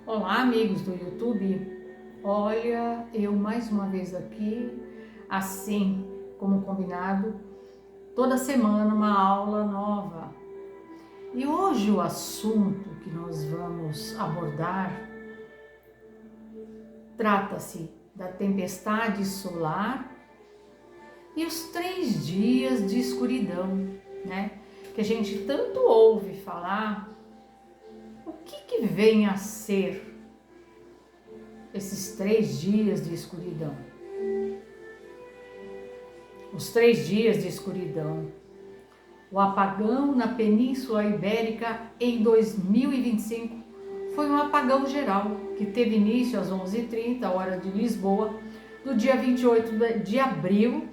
Olá, amigos do YouTube. Olha, eu mais uma vez aqui, assim como combinado, toda semana uma aula nova. E hoje o assunto que nós vamos abordar trata-se da tempestade solar e os 3 dias de escuridão, né? Que a gente tanto ouve falar. O que vem a ser esses 3 dias de escuridão? Os 3 dias de escuridão. O apagão na Península Ibérica em 2025 foi um apagão geral que teve início às 11h30, hora de Lisboa, do dia 28 de abril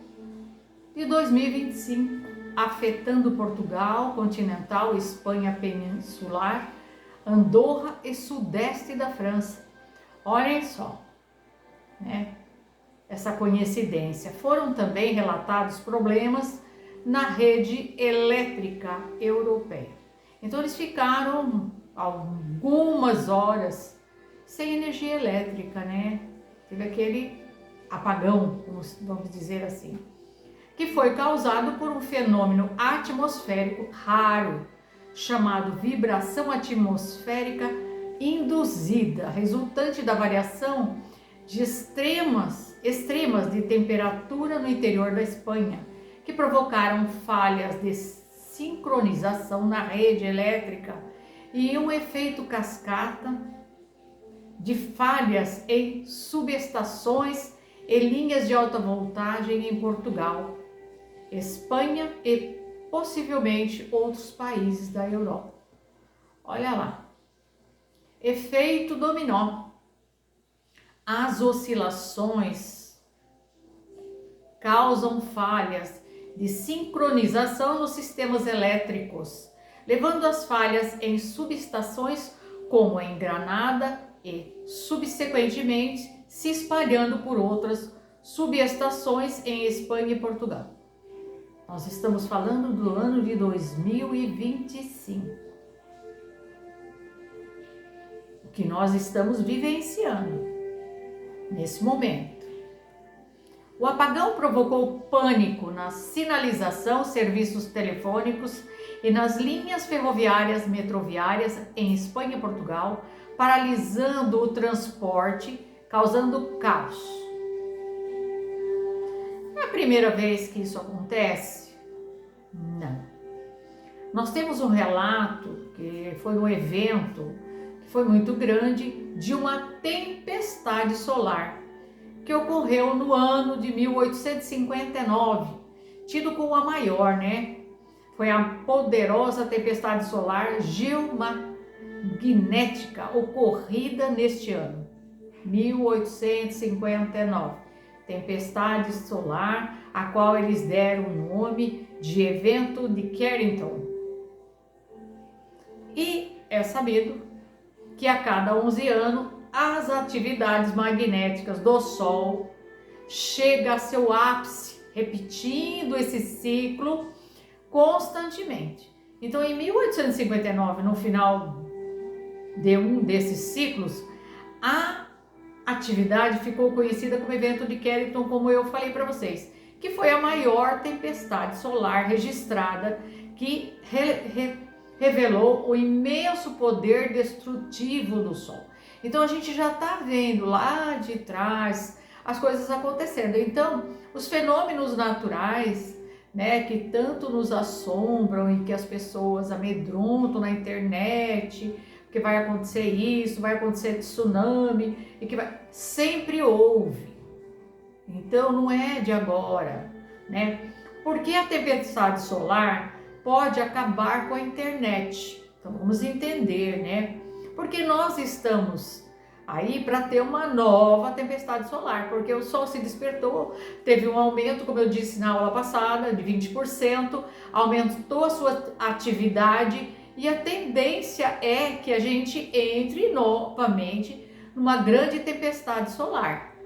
de 2025, afetando Portugal continental, Espanha peninsular, Andorra e sudeste da França. Olhem só, né? Essa coincidência. Foram também relatados problemas na rede elétrica europeia. Então eles ficaram algumas horas sem energia elétrica, né? Teve aquele apagão, vamos dizer assim, que foi causado por um fenômeno atmosférico raro, chamado vibração atmosférica induzida, resultante da variação de extremas de temperatura no interior da Espanha, que provocaram falhas de sincronização na rede elétrica e um efeito cascata de falhas em subestações e linhas de alta voltagem em Portugal, Espanha e possivelmente outros países da Europa. Olha lá. Efeito dominó. As oscilações causam falhas de sincronização nos sistemas elétricos, levando às falhas em subestações como em Granada e, subsequentemente, se espalhando por outras subestações em Espanha e Portugal. Nós estamos falando do ano de 2025. O que nós estamos vivenciando nesse momento. O apagão provocou pânico na sinalização, serviços telefônicos e nas linhas ferroviárias metroviárias em Espanha e Portugal, paralisando o transporte, causando caos. É a primeira vez que isso acontece? Não. Nós temos um relato que foi um evento que foi muito grande de uma tempestade solar que ocorreu no ano de 1859, tido como a maior, né? Foi a poderosa tempestade solar geomagnética ocorrida neste ano, 1859. Tempestade solar, a qual eles deram o nome de evento de Carrington. E é sabido que a cada 11 anos as atividades magnéticas do Sol chegam a seu ápice, repetindo esse ciclo constantemente. Então, em 1859, no final de um desses ciclos, a atividade ficou conhecida como evento de Carrington, como eu falei para vocês, que foi a maior tempestade solar registrada, que revelou o imenso poder destrutivo do Sol. Então a gente já está vendo lá de trás as coisas acontecendo. Então os fenômenos naturais, né, que tanto nos assombram e que as pessoas amedrontam na internet, que vai acontecer isso, vai acontecer tsunami, e que sempre houve. Então não é de agora, né? Porque a tempestade solar pode acabar com a internet. Então vamos entender, né? Porque nós estamos aí para ter uma nova tempestade solar, porque o Sol se despertou, teve um aumento, como eu disse na aula passada, de 20%, aumentou a sua atividade e a tendência é que a gente entre novamente numa grande tempestade solar.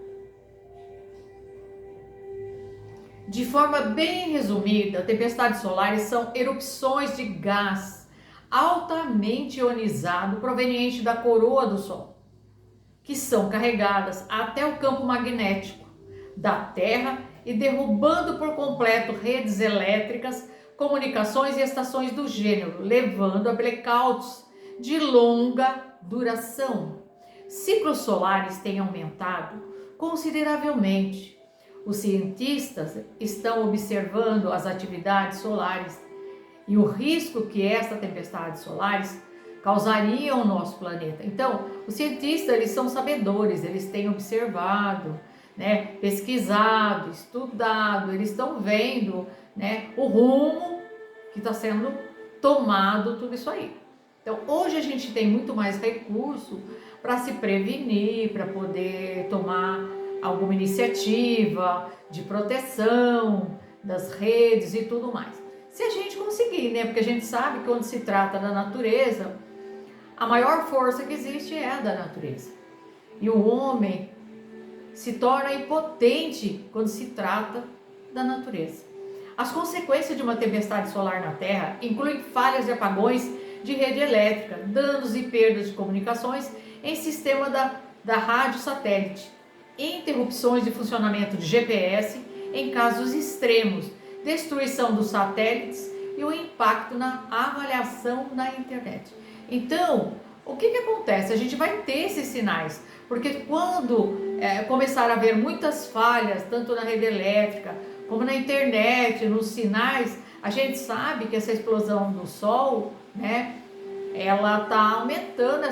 De forma bem resumida, tempestades solares são erupções de gás altamente ionizado proveniente da coroa do Sol, que são carregadas até o campo magnético da Terra e derrubando por completo redes elétricas, comunicações e estações do gênero, levando a blackouts de longa duração. Ciclos solares têm aumentado consideravelmente. Os cientistas estão observando as atividades solares e o risco que estas tempestades solares causariam ao nosso planeta. Então, os cientistas, eles são sabedores, eles têm observado, né, pesquisado, estudado, eles estão vendo, né, o rumo que está sendo tomado, tudo isso aí. Então, hoje a gente tem muito mais recurso para se prevenir, para poder tomar alguma iniciativa de proteção das redes e tudo mais. Se a gente conseguir, né? Porque a gente sabe que quando se trata da natureza, a maior força que existe é a da natureza. E o homem se torna impotente quando se trata da natureza. As consequências de uma tempestade solar na Terra incluem falhas e apagões de rede elétrica, danos e perdas de comunicações em sistema da rádio satélite, interrupções de funcionamento de GPS em casos extremos, destruição dos satélites e o impacto na avaliação da internet. Então, o que acontece? A gente vai ter esses sinais, porque quando começar a haver muitas falhas, tanto na rede elétrica, como na internet, nos sinais, a gente sabe que essa explosão do Sol, né, ela está aumentando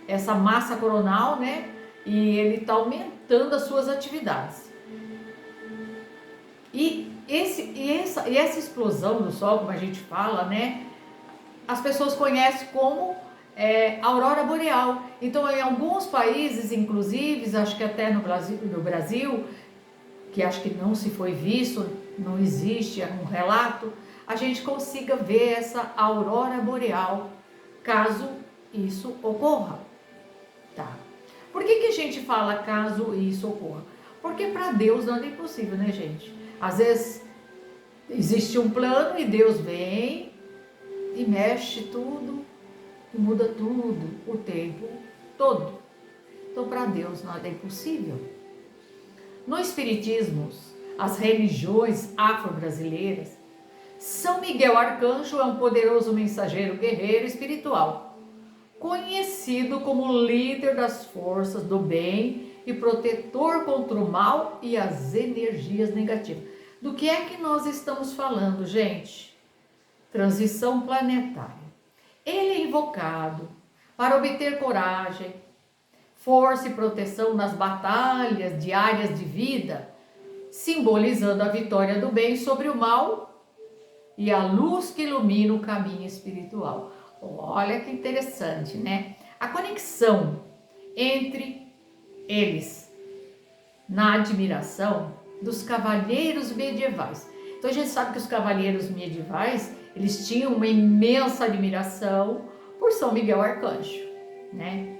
essa massa coronal, né, e ele está aumentando as suas atividades. E essa explosão do Sol, como a gente fala, né, as pessoas conhecem como aurora boreal. Então, em alguns países, inclusive, acho que até no Brasil, que acho que não se foi visto, não existe um relato, a gente consiga ver essa aurora boreal, caso isso ocorra, tá? Por que a gente fala caso isso ocorra? Porque para Deus nada é impossível, né, gente? Às vezes existe um plano e Deus vem e mexe tudo, e muda tudo, o tempo todo. Então, para Deus nada é impossível. No Espiritismo, as religiões afro-brasileiras, São Miguel Arcanjo é um poderoso mensageiro guerreiro espiritual, conhecido como líder das forças do bem e protetor contra o mal e as energias negativas. Do que é que nós estamos falando, gente? Transição planetária. Ele é invocado para obter coragem, força e proteção nas batalhas diárias de vida, simbolizando a vitória do bem sobre o mal e a luz que ilumina o caminho espiritual. Olha que interessante, né? A conexão entre eles na admiração dos cavalheiros medievais. Então a gente sabe que os cavalheiros medievais, eles tinham uma imensa admiração por São Miguel Arcanjo, né?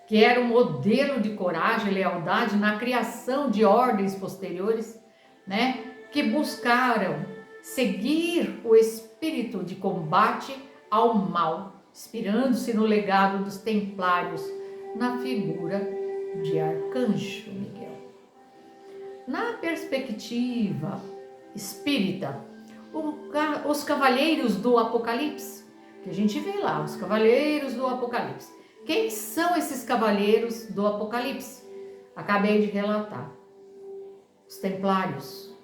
Que era um modelo de coragem e lealdade na criação de ordens posteriores, né? Que buscaram seguir o espírito de combate ao mal, inspirando-se no legado dos templários, na figura de Arcanjo Miguel. Na perspectiva espírita, os cavaleiros do Apocalipse, que a gente vê lá, os cavaleiros do Apocalipse. Quem são esses cavaleiros do Apocalipse? Acabei de relatar. Os templários,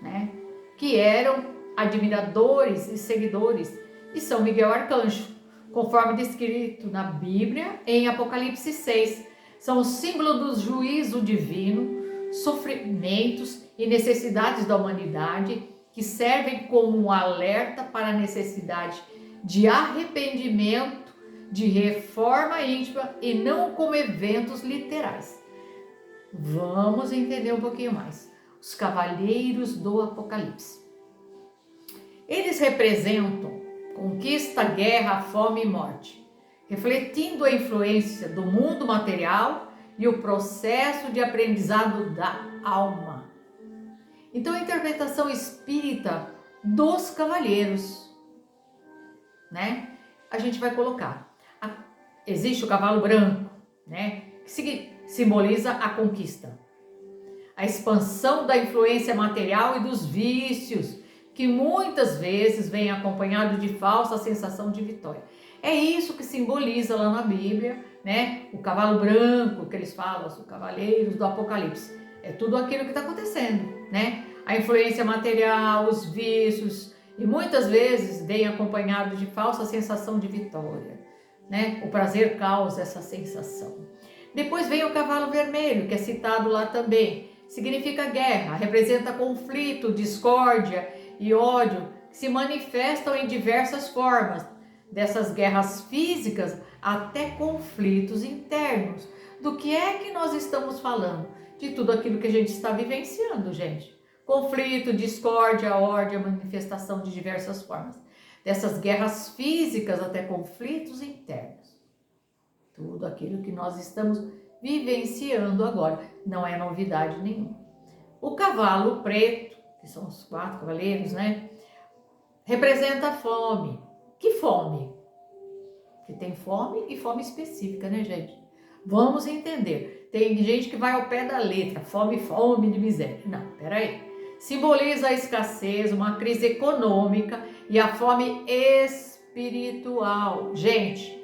né? Que eram admiradores e seguidores de São Miguel Arcanjo, conforme descrito na Bíblia em Apocalipse 6. São o símbolo do juízo divino, sofrimentos e necessidades da humanidade, que servem como um alerta para a necessidade de arrependimento, de reforma íntima e não como eventos literais. Vamos entender um pouquinho mais. Os cavaleiros do Apocalipse. Eles representam conquista, guerra, fome e morte, refletindo a influência do mundo material e o processo de aprendizado da alma. Então, a interpretação espírita dos cavaleiros, né? A gente vai colocar existe o cavalo branco, né? Que simboliza a conquista, a expansão da influência material e dos vícios, que muitas vezes vem acompanhado de falsa sensação de vitória. É isso que simboliza lá na Bíblia, né? O cavalo branco que eles falam, os cavaleiros do Apocalipse. É tudo aquilo que está acontecendo, né? A influência material, os vícios, e muitas vezes vem acompanhado de falsa sensação de vitória, né? O prazer causa essa sensação. Depois vem o cavalo vermelho, que é citado lá também. Significa guerra, representa conflito, discórdia e ódio, que se manifestam em diversas formas, dessas guerras físicas até conflitos internos. Do que é que nós estamos falando? De tudo aquilo que a gente está vivenciando, gente. Conflito, discórdia, ódio, manifestação de diversas formas. Dessas guerras físicas até conflitos internos. Tudo aquilo que nós estamos vivenciando agora. Não é novidade nenhuma. O cavalo preto, que são os 4 cavaleiros, né? Representa a fome. Que fome? Porque tem fome e fome específica, né, gente? Vamos entender. Tem gente que vai ao pé da letra. Fome, fome de miséria. Não, peraí. Simboliza a escassez, uma crise econômica e a fome espiritual. Gente,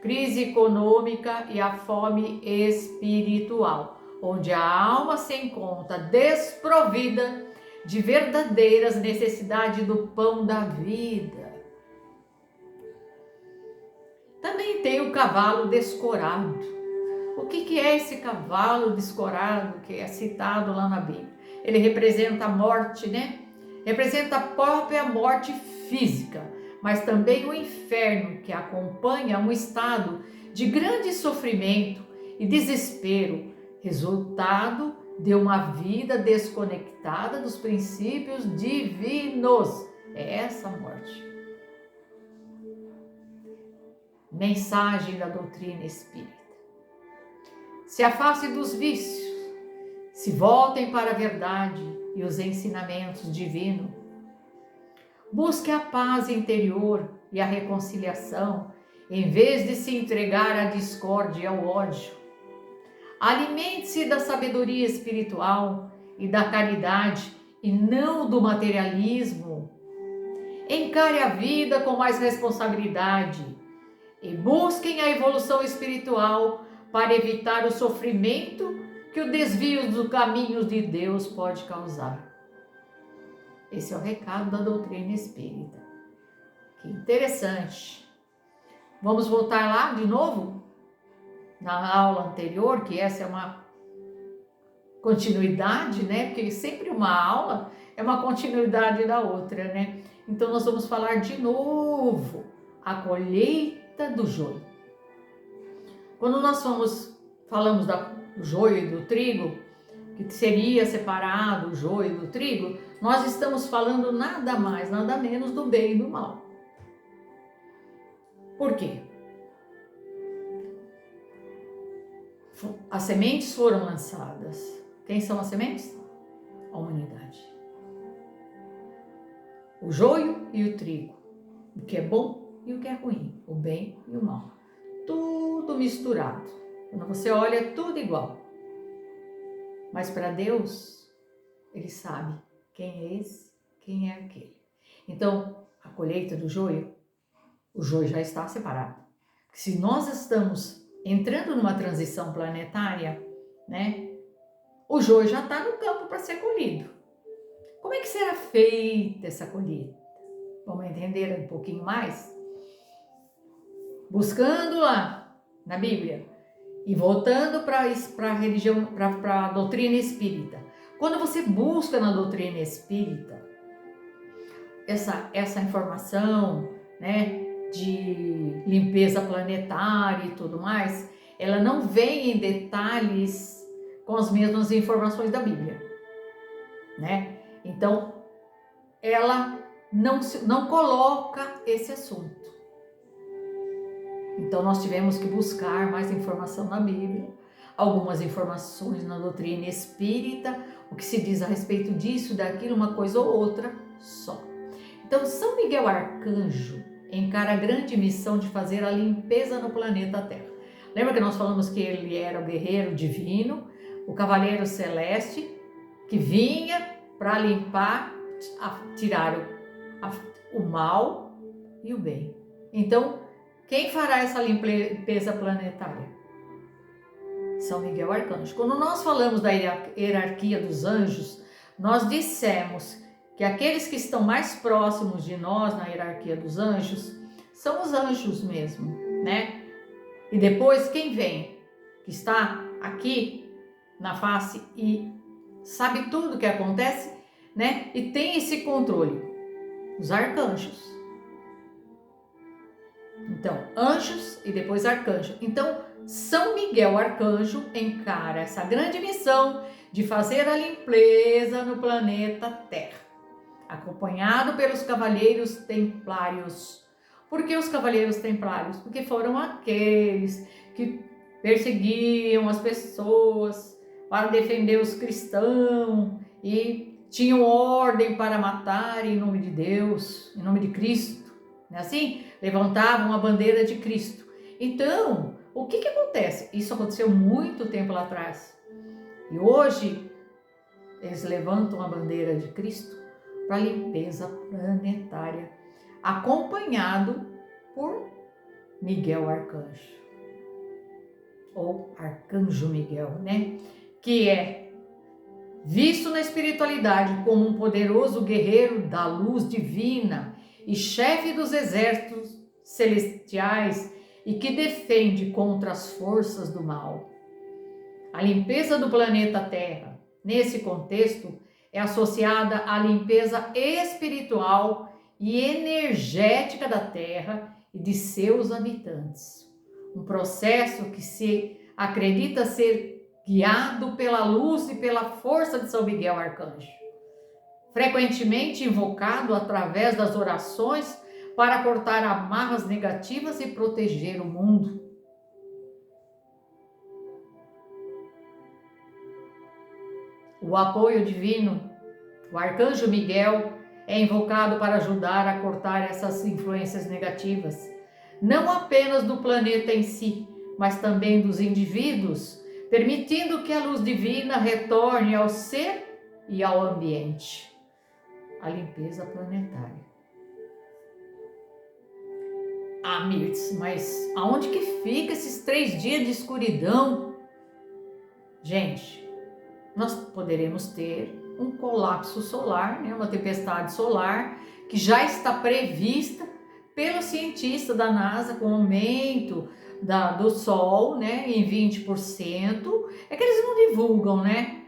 crise econômica e a fome espiritual, onde a alma se encontra desprovida de verdadeiras necessidades do pão da vida. Também tem o cavalo descorado. O que é esse cavalo descorado que é citado lá na Bíblia? Ele representa a morte, né? Representa a própria morte física, mas também o inferno, que acompanha um estado de grande sofrimento e desespero, resultado de uma vida desconectada dos princípios divinos. É essa a morte. Mensagem da doutrina espírita. Se afastem dos vícios, se voltem para a verdade e os ensinamentos divinos. Busque a paz interior e a reconciliação, em vez de se entregar à discórdia e ao ódio. Alimente-se da sabedoria espiritual e da caridade e não do materialismo. Encare a vida com mais responsabilidade e busquem a evolução espiritual para evitar o sofrimento que o desvio dos caminhos de Deus pode causar. Esse é o recado da doutrina espírita. Que interessante. Vamos voltar lá de novo? Na aula anterior, que essa é uma continuidade, né? Porque sempre uma aula é uma continuidade da outra, né? Então nós vamos falar de novo a colheita do joio. Quando nós falamos do joio e do trigo, que seria separado o joio do trigo, nós estamos falando nada mais, nada menos do bem e do mal. Por quê? As sementes foram lançadas. Quem são as sementes? A humanidade. O joio e o trigo. O que é bom e o que é ruim. O bem e o mal. Tudo misturado. Quando você olha, é tudo igual. Mas para Deus, Ele sabe quem é esse, quem é aquele. Então, a colheita do joio, o joio já está separado. Se nós estamos entrando numa transição planetária, né? O joio já está no campo para ser colhido. Como é que será feita essa colheita? Vamos entender um pouquinho mais? Buscando lá na Bíblia e voltando para a religião, para a doutrina espírita. Quando você busca na doutrina espírita essa informação, né, de limpeza planetária e tudo mais, ela não vem em detalhes com as mesmas informações da Bíblia, né? Então, ela não coloca esse assunto. Então, nós tivemos que buscar mais informação na Bíblia, algumas informações na doutrina espírita, o que se diz a respeito disso, daquilo, uma coisa ou outra só. Então, São Miguel Arcanjo, encara a grande missão de fazer a limpeza no planeta Terra. Lembra que nós falamos que ele era o guerreiro divino, o cavaleiro celeste, que vinha para limpar, tirar o mal e o bem. Então, quem fará essa limpeza planetária? São Miguel Arcanjo. Quando nós falamos da hierarquia dos anjos, nós dissemos que aqueles que estão mais próximos de nós na hierarquia dos anjos são os anjos mesmo, né? E depois quem vem, que está aqui na face e sabe tudo o que acontece, né? E tem esse controle, os arcanjos. Então, anjos e depois arcanjo. Então, São Miguel Arcanjo encara essa grande missão de fazer a limpeza no planeta Terra, acompanhado pelos cavaleiros templários. Por que os cavaleiros templários? Porque foram aqueles que perseguiam as pessoas para defender os cristãos e tinham ordem para matar em nome de Deus, em nome de Cristo. Não é assim? Levantavam a bandeira de Cristo. Então, o que acontece? Isso aconteceu muito tempo lá atrás. E hoje, eles levantam a bandeira de Cristo para a limpeza planetária, acompanhado por Miguel Arcanjo, ou Arcanjo Miguel, né? Que é visto na espiritualidade como um poderoso guerreiro da luz divina e chefe dos exércitos celestiais e que defende contra as forças do mal. A limpeza do planeta Terra, nesse contexto, é associada à limpeza espiritual e energética da Terra e de seus habitantes. Um processo que se acredita ser guiado pela luz e pela força de São Miguel Arcanjo, frequentemente invocado através das orações para cortar amarras negativas e proteger o mundo. O apoio divino, o Arcanjo Miguel, é invocado para ajudar a cortar essas influências negativas, não apenas do planeta em si, mas também dos indivíduos, permitindo que a luz divina retorne ao ser e ao ambiente. A limpeza planetária. Ah, Mirtz, mas aonde que fica esses 3 dias de escuridão? Gente, nós poderemos ter um colapso solar, né? Uma tempestade solar que já está prevista pelo cientista da NASA com aumento do Sol, né, em 20%. É que eles não divulgam, né?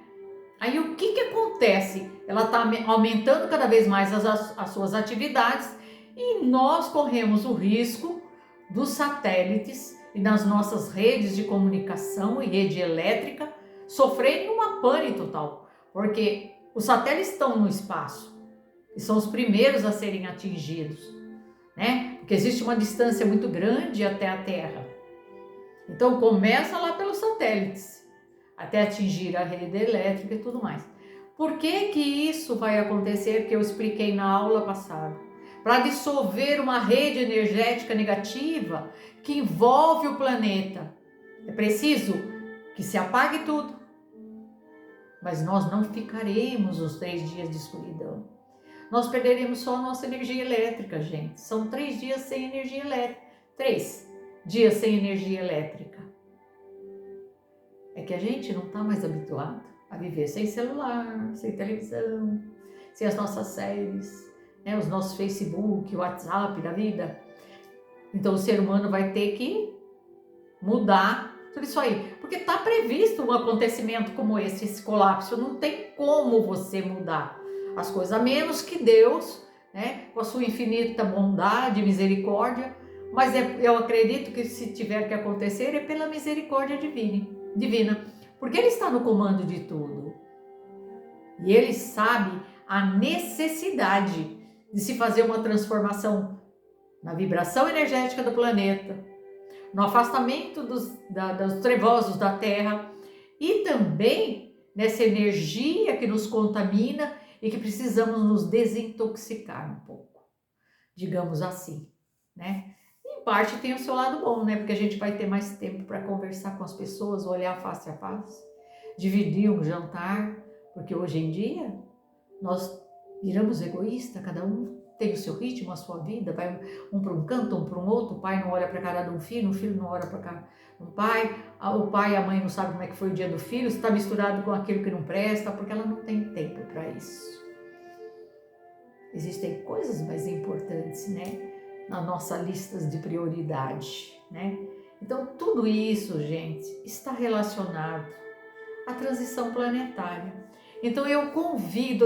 Aí o que acontece? Ela está aumentando cada vez mais as suas atividades e nós corremos o risco dos satélites e das nossas redes de comunicação e rede elétrica sofrerem uma pane total, porque os satélites estão no espaço e são os primeiros a serem atingidos, né? Porque existe uma distância muito grande até a Terra. Então começa lá pelos satélites, até atingir a rede elétrica e tudo mais. Por que isso vai acontecer, que eu expliquei na aula passada? Para dissolver uma rede energética negativa que envolve o planeta. É preciso que se apague tudo. Mas nós não ficaremos os 3 dias de escuridão. Nós perderemos só a nossa energia elétrica, gente. São 3 dias sem energia elétrica. 3 dias sem energia elétrica. É que a gente não está mais habituado a viver sem celular, sem televisão, sem as nossas séries, né, os nossos Facebook, WhatsApp da vida. Então o ser humano vai ter que mudar tudo isso aí, porque está previsto um acontecimento como esse colapso. Não tem como você mudar as coisas, a menos que Deus, né, com a sua infinita bondade e misericórdia, mas eu acredito que se tiver que acontecer é pela misericórdia divina, porque Ele está no comando de tudo. E Ele sabe a necessidade de se fazer uma transformação na vibração energética do planeta, no afastamento dos trevosos da Terra e também nessa energia que nos contamina e que precisamos nos desintoxicar um pouco, digamos assim. né? Em parte tem o seu lado bom, né? Porque a gente vai ter mais tempo para conversar com as pessoas, olhar face a face, dividir um jantar, porque hoje em dia nós viramos egoístas, cada um tem o seu ritmo, a sua vida, vai um para um canto, um para um outro, o pai não olha para a cara de um filho, o filho não olha para a cara de um pai, o pai e a mãe não sabem como é que foi o dia do filho, está misturado com aquilo que não presta, porque ela não tem tempo para isso. Existem coisas mais importantes, né, na nossa lista de prioridade, né? Então tudo isso, gente, está relacionado à transição planetária. Então eu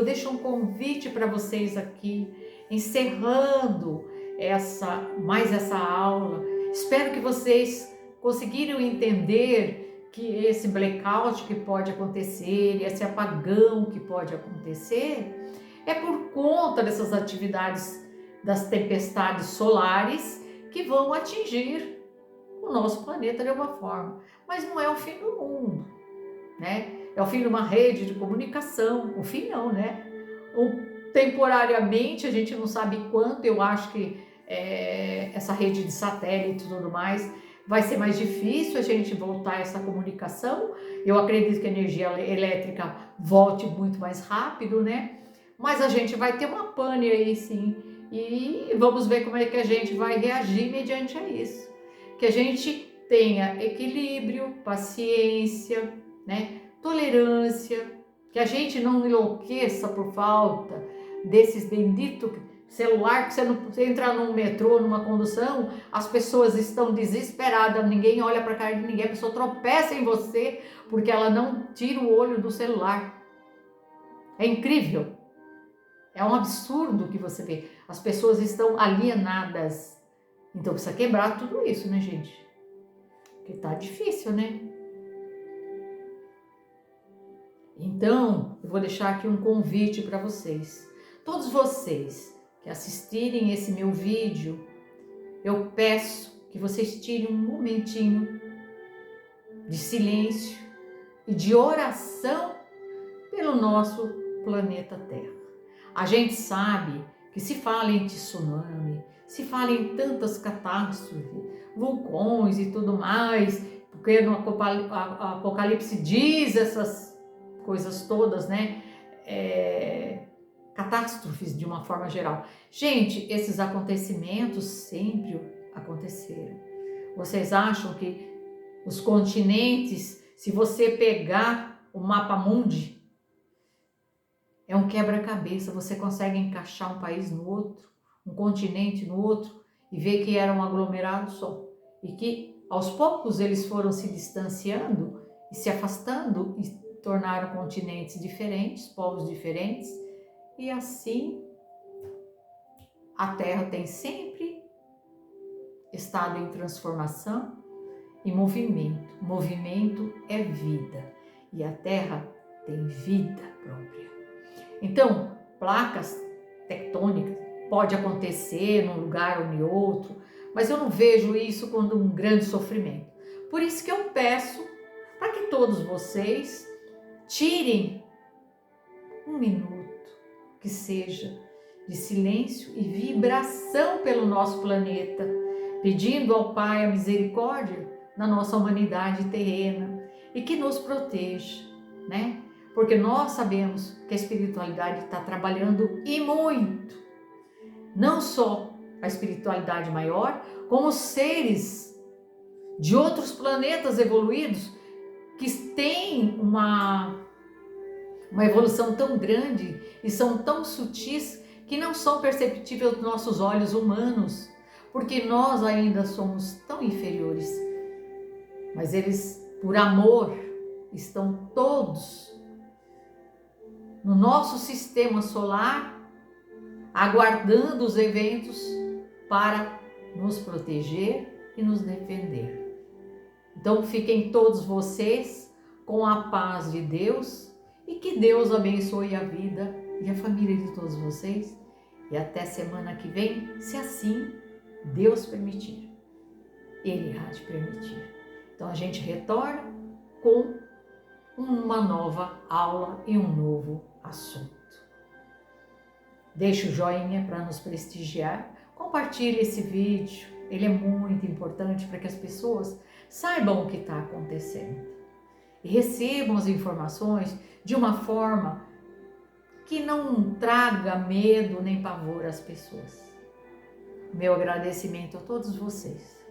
deixo um convite para vocês aqui, encerrando essa aula. Espero que vocês conseguiram entender que esse blackout que pode acontecer, esse apagão que pode acontecer, é por conta dessas atividades das tempestades solares que vão atingir o nosso planeta de alguma forma. Mas não é o fim do mundo, né? É o fim de uma rede de comunicação. O fim não, né? Temporariamente, a gente não sabe quanto, eu acho que essa rede de satélite e tudo mais vai ser mais difícil a gente voltar a essa comunicação. Eu acredito que a energia elétrica volte muito mais rápido, né? Mas a gente vai ter uma pane aí, sim. E vamos ver como é que a gente vai reagir mediante a isso. Que a gente tenha equilíbrio, paciência, né? Tolerância, que a gente não enlouqueça por falta desses benditos celular, que você entra num metrô, numa condução, as pessoas estão desesperadas, ninguém olha para a cara de ninguém, a pessoa tropeça em você porque ela não tira o olho do celular. É incrível. É um absurdo que você vê. As pessoas estão alienadas. Então precisa quebrar tudo isso, né, gente? Porque tá difícil, né? Então, eu vou deixar aqui um convite para vocês. Todos vocês que assistirem esse meu vídeo, eu peço que vocês tirem um momentinho de silêncio e de oração pelo nosso planeta Terra. A gente sabe que se fala em tsunami, se fala em tantas catástrofes, vulcões e tudo mais, porque no Apocalipse diz essas coisas todas, né? Catástrofes de uma forma geral. Gente, esses acontecimentos sempre aconteceram. Vocês acham que os continentes, se você pegar o mapa mundi, é um quebra-cabeça, você consegue encaixar um país no outro, um continente no outro e ver que era um aglomerado só. E que aos poucos eles foram se distanciando e se afastando e tornaram continentes diferentes, povos diferentes. E assim a Terra tem sempre estado em transformação e movimento. Movimento é vida e a Terra tem vida própria. Então, placas tectônicas pode acontecer num lugar ou em outro, mas eu não vejo isso como um grande sofrimento. Por isso que eu peço para que todos vocês tirem um minuto que seja de silêncio e vibração pelo nosso planeta, pedindo ao Pai a misericórdia na nossa humanidade terrena e que nos proteja, né? Porque nós sabemos que a espiritualidade está trabalhando e muito. Não só a espiritualidade maior, como seres de outros planetas evoluídos que têm uma evolução tão grande e são tão sutis que não são perceptíveis aos nossos olhos humanos, porque nós ainda somos tão inferiores. Mas eles, por amor, estão todos no nosso sistema solar, aguardando os eventos para nos proteger e nos defender. Então fiquem todos vocês com a paz de Deus e que Deus abençoe a vida e a família de todos vocês. E até semana que vem, se assim Deus permitir. Ele há de permitir. Então a gente retorna com uma nova aula e um novo assunto. Deixe o joinha para nos prestigiar, Compartilhe esse vídeo, ele é muito importante para que as pessoas saibam o que está acontecendo e recebam as informações de uma forma que não traga medo nem pavor às pessoas. Meu agradecimento a todos vocês.